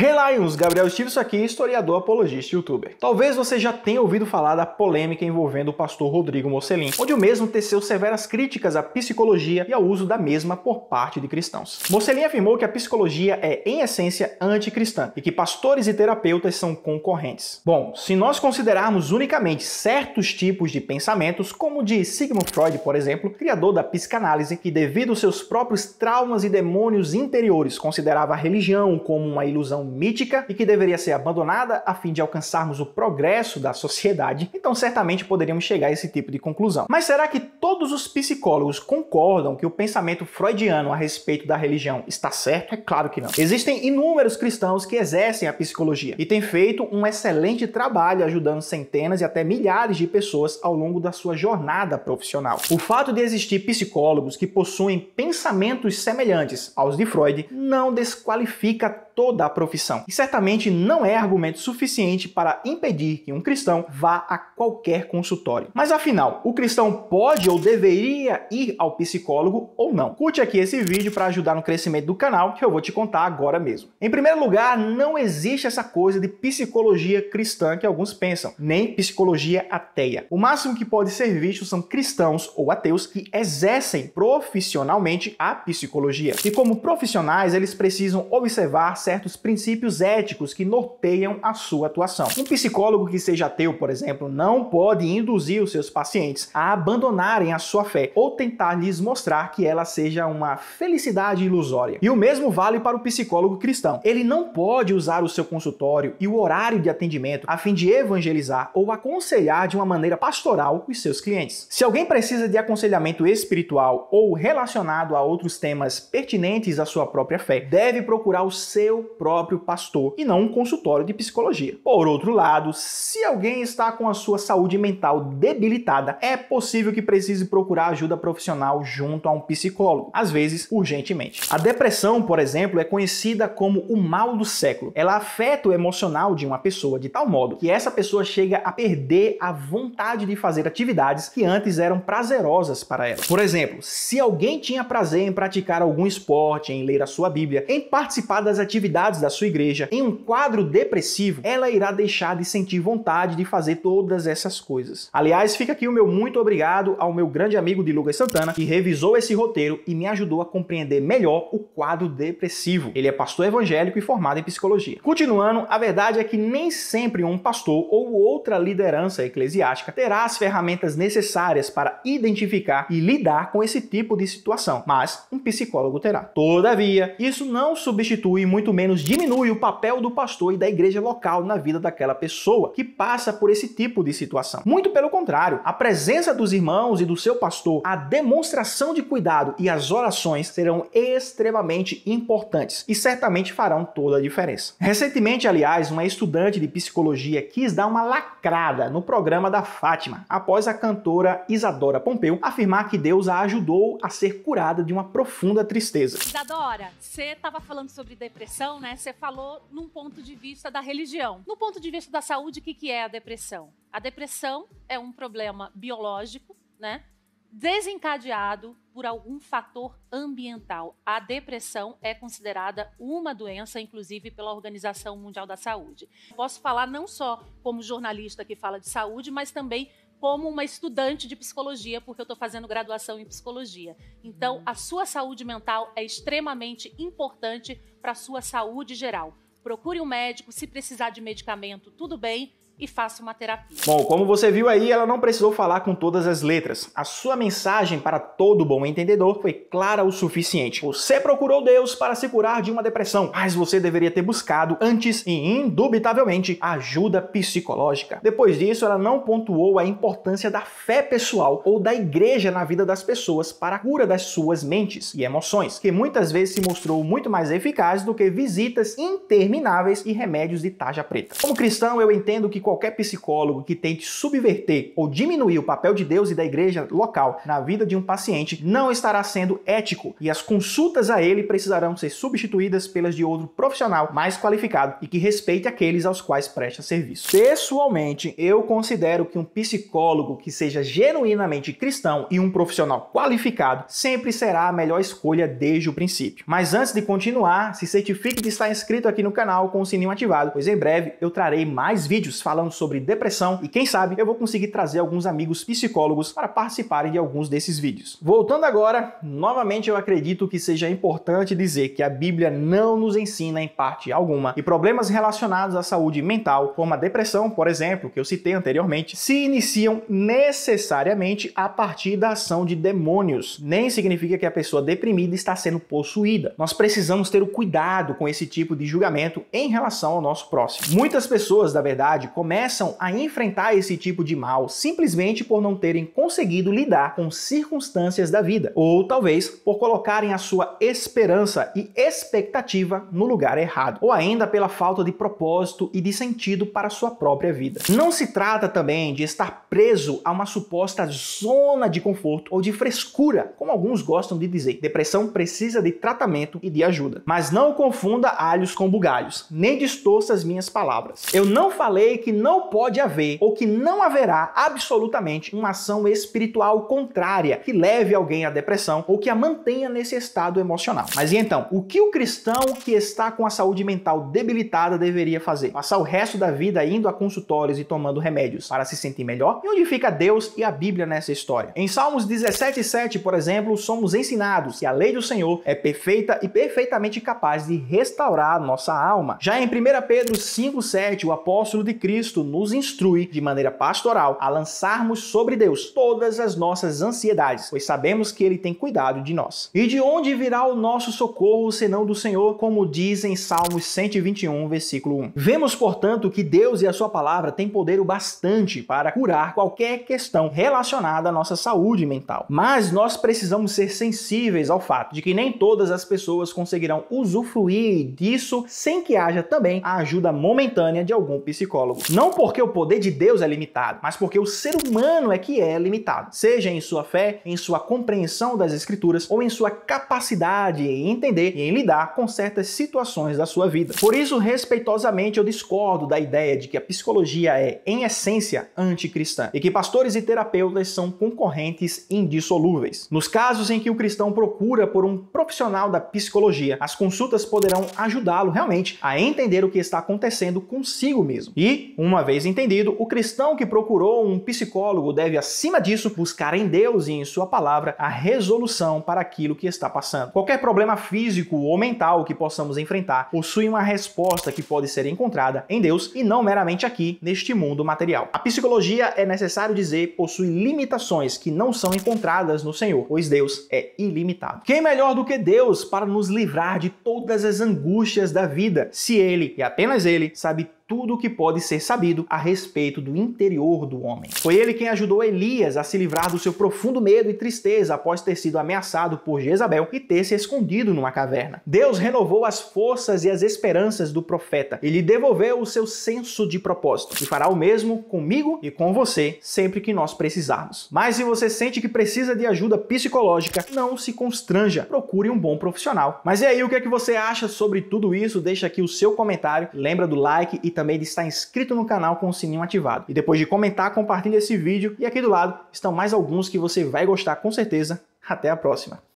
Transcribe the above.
Hey Lions, Gabriel Stevenson aqui, historiador, apologista e youtuber. Talvez você já tenha ouvido falar da polêmica envolvendo o pastor Rodrigo Mocelin, onde o mesmo teceu severas críticas à psicologia e ao uso da mesma por parte de cristãos. Mocelin afirmou que a psicologia é, em essência, anticristã e que pastores e terapeutas são concorrentes. Bom, se nós considerarmos unicamente certos tipos de pensamentos, como o de Sigmund Freud, por exemplo, criador da psicanálise, que devido aos seus próprios traumas e demônios interiores considerava a religião como uma ilusão mítica e que deveria ser abandonada a fim de alcançarmos o progresso da sociedade, então certamente poderíamos chegar a esse tipo de conclusão. Mas será que todos os psicólogos concordam que o pensamento freudiano a respeito da religião está certo? É claro que não. Existem inúmeros cristãos que exercem a psicologia e têm feito um excelente trabalho ajudando centenas e até milhares de pessoas ao longo da sua jornada profissional. O fato de existir psicólogos que possuem pensamentos semelhantes aos de Freud não desqualifica toda a profissão. E certamente não é argumento suficiente para impedir que um cristão vá a qualquer consultório. Mas afinal, o cristão pode ou deveria ir ao psicólogo ou não? Curte aqui esse vídeo para ajudar no crescimento do canal, que eu vou te contar agora mesmo. Em primeiro lugar, não existe essa coisa de psicologia cristã que alguns pensam, nem psicologia ateia. O máximo que pode ser visto são cristãos ou ateus que exercem profissionalmente a psicologia. E como profissionais, eles precisam observar certos princípios éticos que norteiam a sua atuação. Um psicólogo que seja ateu, por exemplo, não pode induzir os seus pacientes a abandonarem a sua fé ou tentar lhes mostrar que ela seja uma felicidade ilusória. E o mesmo vale para o psicólogo cristão. Ele não pode usar o seu consultório e o horário de atendimento a fim de evangelizar ou aconselhar de uma maneira pastoral os seus clientes. Se alguém precisa de aconselhamento espiritual ou relacionado a outros temas pertinentes à sua própria fé, deve procurar o seu próprio pastor e não um consultório de psicologia. Por outro lado, se alguém está com a sua saúde mental debilitada, é possível que precise procurar ajuda profissional junto a um psicólogo, às vezes urgentemente. A depressão, por exemplo, é conhecida como o mal do século. Ela afeta o emocional de uma pessoa de tal modo que essa pessoa chega a perder a vontade de fazer atividades que antes eram prazerosas para ela. Por exemplo, se alguém tinha prazer em praticar algum esporte, em ler a sua Bíblia, em participar das atividades da sua igreja, em um quadro depressivo, ela irá deixar de sentir vontade de fazer todas essas coisas. Aliás, fica aqui o meu muito obrigado ao meu grande amigo de Lucas Santana, que revisou esse roteiro e me ajudou a compreender melhor o quadro depressivo. Ele é pastor evangélico e formado em psicologia. Continuando, a verdade é que nem sempre um pastor ou outra liderança eclesiástica terá as ferramentas necessárias para identificar e lidar com esse tipo de situação, mas um psicólogo terá. Todavia, isso não substitui, muito menos diminui o papel do pastor e da igreja local na vida daquela pessoa que passa por esse tipo de situação. Muito pelo contrário, a presença dos irmãos e do seu pastor, a demonstração de cuidado e as orações serão extremamente importantes e certamente farão toda a diferença. Recentemente, aliás, uma estudante de psicologia quis dar uma lacrada no programa da Fátima, após a cantora Isadora Pompeu afirmar que Deus a ajudou a ser curada de uma profunda tristeza. Isadora, você estava falando sobre depressão, né? Você falou num ponto de vista da religião. No ponto de vista da saúde, o que é a depressão? A depressão é um problema biológico, né? Desencadeado por algum fator ambiental. A depressão é considerada uma doença, inclusive pela Organização Mundial da Saúde. Posso falar não só como jornalista que fala de saúde, mas também como uma estudante de psicologia, porque eu estou fazendo graduação em psicologia. Então, a sua saúde mental é extremamente importante para a sua saúde geral. Procure um médico, se precisar de medicamento, tudo bem, e faça uma terapia. Bom, como você viu aí, ela não precisou falar com todas as letras. A sua mensagem para todo bom entendedor foi clara o suficiente. Você procurou Deus para se curar de uma depressão, mas você deveria ter buscado antes e indubitavelmente ajuda psicológica. Depois disso, ela não pontuou a importância da fé pessoal ou da igreja na vida das pessoas para a cura das suas mentes e emoções, que muitas vezes se mostrou muito mais eficaz do que visitas intermináveis e remédios de tarja preta. Como cristão, eu entendo que qualquer psicólogo que tente subverter ou diminuir o papel de Deus e da igreja local na vida de um paciente não estará sendo ético e as consultas a ele precisarão ser substituídas pelas de outro profissional mais qualificado e que respeite aqueles aos quais presta serviço. Pessoalmente, eu considero que um psicólogo que seja genuinamente cristão e um profissional qualificado sempre será a melhor escolha desde o princípio. Mas antes de continuar, se certifique de estar inscrito aqui no canal com o sininho ativado, pois em breve eu trarei mais vídeos falando sobre depressão e quem sabe eu vou conseguir trazer alguns amigos psicólogos para participarem de alguns desses vídeos. Voltando agora, novamente eu acredito que seja importante dizer que a Bíblia não nos ensina em parte alguma e problemas relacionados à saúde mental, como a depressão, por exemplo, que eu citei anteriormente, se iniciam necessariamente a partir da ação de demônios. Nem significa que a pessoa deprimida está sendo possuída. Nós precisamos ter o cuidado com esse tipo de julgamento em relação ao nosso próximo. Muitas pessoas, na verdade, começam a enfrentar esse tipo de mal simplesmente por não terem conseguido lidar com circunstâncias da vida, ou talvez por colocarem a sua esperança e expectativa no lugar errado, ou ainda pela falta de propósito e de sentido para a sua própria vida. Não se trata também de estar preso a uma suposta zona de conforto ou de frescura, como alguns gostam de dizer. Depressão precisa de tratamento e de ajuda. Mas não confunda alhos com bugalhos, nem distorça as minhas palavras. Eu não falei que não pode haver ou que não haverá absolutamente uma ação espiritual contrária que leve alguém à depressão ou que a mantenha nesse estado emocional. Mas e então, o que o cristão que está com a saúde mental debilitada deveria fazer? Passar o resto da vida indo a consultórios e tomando remédios para se sentir melhor? E onde fica Deus e a Bíblia nessa história? Em Salmos 17:7, por exemplo, somos ensinados que a lei do Senhor é perfeita e perfeitamente capaz de restaurar a nossa alma. Já em 1 Pedro 5:7, o apóstolo de Cristo nos instrui de maneira pastoral a lançarmos sobre Deus todas as nossas ansiedades, pois sabemos que Ele tem cuidado de nós. E de onde virá o nosso socorro senão do Senhor, como diz em Salmos 121, versículo 1. Vemos, portanto, que Deus e a sua palavra têm poder o bastante para curar qualquer questão relacionada à nossa saúde mental. Mas nós precisamos ser sensíveis ao fato de que nem todas as pessoas conseguirão usufruir disso sem que haja também a ajuda momentânea de algum psicólogo. Não porque o poder de Deus é limitado, mas porque o ser humano é que é limitado, seja em sua fé, em sua compreensão das escrituras ou em sua capacidade em entender e em lidar com certas situações da sua vida. Por isso, respeitosamente, eu discordo da ideia de que a psicologia é, em essência, anticristã e que pastores e terapeutas são concorrentes indissolúveis. Nos casos em que o cristão procura por um profissional da psicologia, as consultas poderão ajudá-lo realmente a entender o que está acontecendo consigo mesmo. E, uma vez entendido, o cristão que procurou um psicólogo deve, acima disso, buscar em Deus e em sua palavra a resolução para aquilo que está passando. Qualquer problema físico ou mental que possamos enfrentar possui uma resposta que pode ser encontrada em Deus e não meramente aqui, neste mundo material. A psicologia, é necessário dizer, possui limitações que não são encontradas no Senhor, pois Deus é ilimitado. Quem melhor do que Deus para nos livrar de todas as angústias da vida, se Ele, e apenas Ele, sabe tudo o que pode ser sabido a respeito do interior do homem. Foi ele quem ajudou Elias a se livrar do seu profundo medo e tristeza após ter sido ameaçado por Jezabel e ter se escondido numa caverna. Deus renovou as forças e as esperanças do profeta e lhe devolveu o seu senso de propósito. E fará o mesmo comigo e com você sempre que nós precisarmos. Mas se você sente que precisa de ajuda psicológica, não se constranja. Procure um bom profissional. Mas e aí, o que é que você acha sobre tudo isso? Deixa aqui o seu comentário. Lembra do like e também de estar inscrito no canal com o sininho ativado. E depois de comentar, compartilhe esse vídeo. E aqui do lado estão mais alguns que você vai gostar com certeza. Até a próxima!